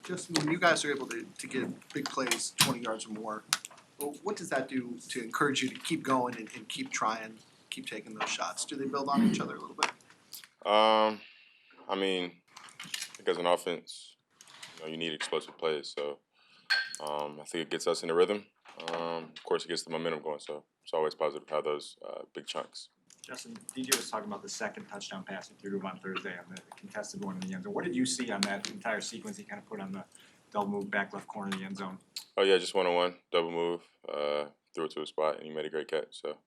Just when you guys are able to get big plays, 20 yards or more, well, what does that do to encourage you to keep going and keep trying, keep taking those shots? Do they build on each other a little bit? I mean, because an offense, you need explosive plays. So I think it gets us in the rhythm. Of course, it gets the momentum going. So it's always positive to have those big chunks. Justin, DJ was talking about the second touchdown pass he threw on Thursday on the contested one in the end zone. What did you see on that entire sequence he kind of put on the double move back left corner of the end zone? Oh, yeah, just one-on-one, double move, threw it to a spot, and he made a great catch. So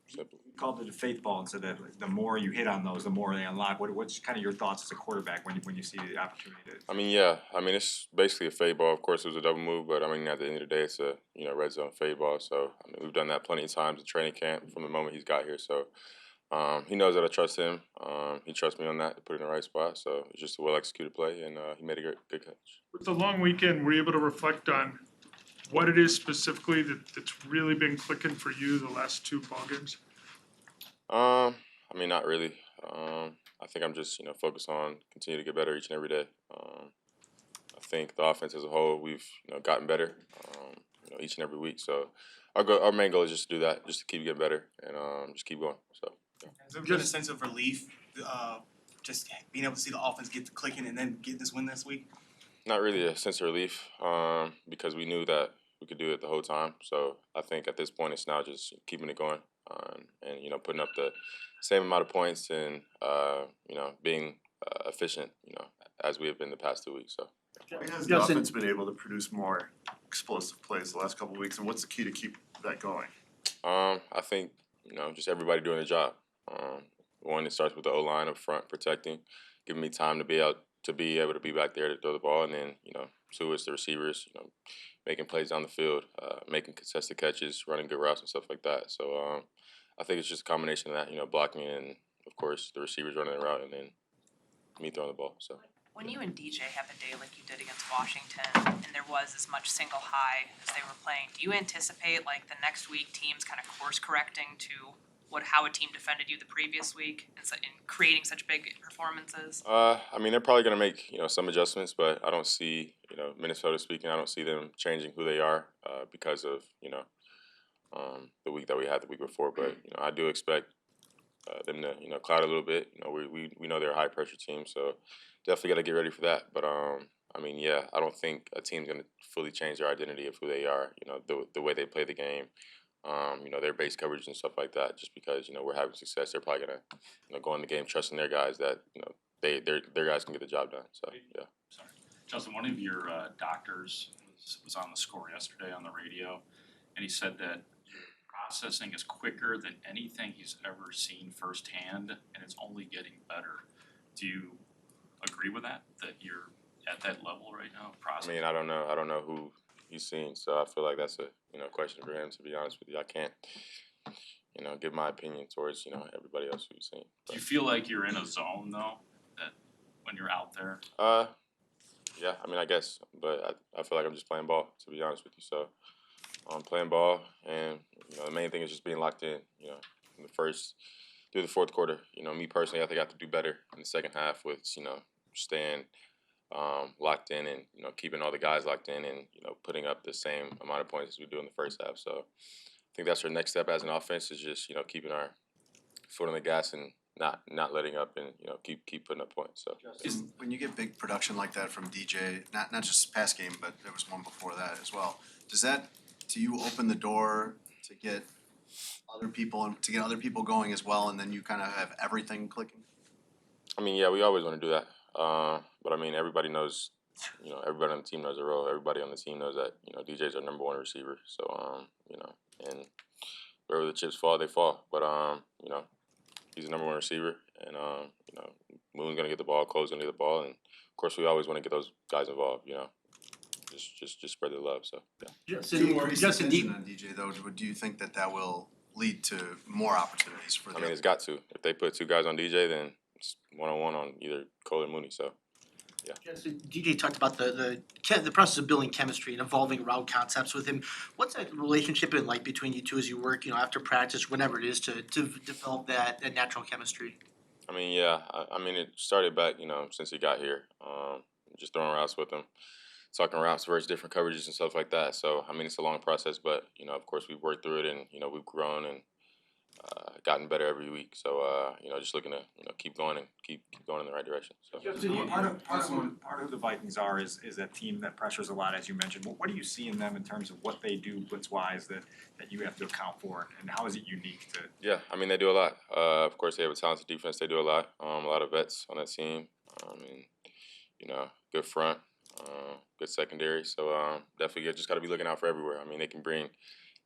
simple. He called it a faith ball and said that the more you hit on those, the more they unlock. What's kind of your thoughts as a quarterback when you see the opportunity to? It's basically a fade ball. Of course, it was a double move, but at the end of the day, it's a red zone fade ball. So we've done that plenty of times in training camp from the moment he's got here. So he knows that I trust him. He trusts me on that to put it in the right spot. So it's just a well executed play, and he made a good catch. With the long weekend, were you able to reflect on what it is specifically that's really been clicking for you the last two ball games? Not really. I think I'm just focused on continue to get better each and every day. I think the offense as a whole, we've gotten better each and every week. So our main goal is just to do that, just to keep getting better and just keep going. So yeah. Has there been a sense of relief, just being able to see the offense get to clicking and then get this win this week? Not really a sense of relief because we knew that we could do it the whole time. So I think at this point it's now just keeping it going and putting up the same amount of points and being efficient as we have been the past 2 weeks. So has the offense been able to produce more explosive plays the last couple of weeks, and what's the key to keep that going? I think just everybody doing their job. One, it starts with the O-line up front protecting, giving me time to be able to be back there to throw the ball, and then two, it's the receivers making plays down the field, making contested catches, running good routes and stuff like that. So I think it's just a combination of that, blocking and of course the receivers running the route and then me throwing the ball. So when you and DJ have a day like you did against Washington and there was as much single high as they were playing, do you anticipate like the next week teams kind of course correcting to how a team defended you the previous week in creating such big performances? They're probably going to make some adjustments, but I don't see Minnesota speaking. I don't see them changing who they are because of the week that we had the week before. But I do expect them to cloud a little bit. We know they're a high pressure team, so definitely got to get ready for that. But I don't think a team's going to fully change their identity of who they are. The way they play the game. Their base coverage and stuff like that. Just because we're having success, they're probably gonna go in the game trusting their guys that their guys can get the job done. So yeah. Sorry, Justin. One of your doctors was on the score yesterday on the radio, and he said that your processing is quicker than anything he's ever seen firsthand, and it's only getting better. Do you agree with that? That you're at that level right now of processing? I don't know who he's seen, so I feel like that's a question for him. To be honest with you, I can't give my opinion towards everybody else who's seen. But. Do you feel like you're in a zone though, that when you're out there? Yeah. I guess, but I feel like I'm just playing ball. To be honest with you, so I'm playing ball, and the main thing is just being locked in. In the first through the fourth quarter. Me personally, I think I have to do better in the second half with staying locked in and keeping all the guys locked in and putting up the same amount of points as we do in the first half. So I think that's our next step as an offense is just keeping our foot on the gas and not letting up and keep putting up points. So When you get big production like that from DJ, not just past game, but there was one before that as well. Does that to you open the door to get other people going as well, and then you kind of have everything clicking? Yeah, we always want to do that. But everybody knows, everybody on the team knows their role. Everybody on the team knows that, DJ's our number one receiver. So, and wherever the chips fall, they fall. But, he's the number one receiver. And, Moon's going to get the ball, Cole's going to get the ball. And, of course, we always want to get those guys involved, just spread the love. So, yeah. Justin, on DJ, though, do you think that will lead to more opportunities for them? It's got to. If they put two guys on DJ, then it's one-on-one on either Cole or Mooney. So. Yeah. Justin, DJ talked about the process of building chemistry and evolving route concepts with him. What's that relationship been like between you two as you work, after practice, whenever it is, to develop that natural chemistry? It started back, since he got here. Just throwing routes with him, talking routes versus different coverages and stuff like that. So I mean, it's a long process, but you know, of course, we've worked through it, and you know, we've grown and gotten better every week. So you know, just looking to keep going and keep going in the right direction. So. Part of the Vikings are is that team that pressures a lot, as you mentioned. What do you see in them in terms of what they do blitz wise that you have to account for, and how is it unique to? Yeah, I mean they do a lot. Of course, they have a talented defense. They do a lot. A lot of vets on that team. And you know, good front, good secondary. So definitely just got to be looking out for everywhere. I mean, they can bring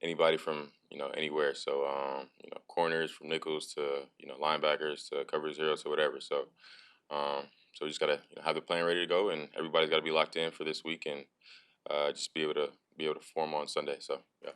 anybody from anywhere. So corners from nickels to linebackers to cover zero to whatever. So so we just gotta have the plan ready to go, and everybody's got to be locked in for this week and just be able to perform on Sunday. So yeah.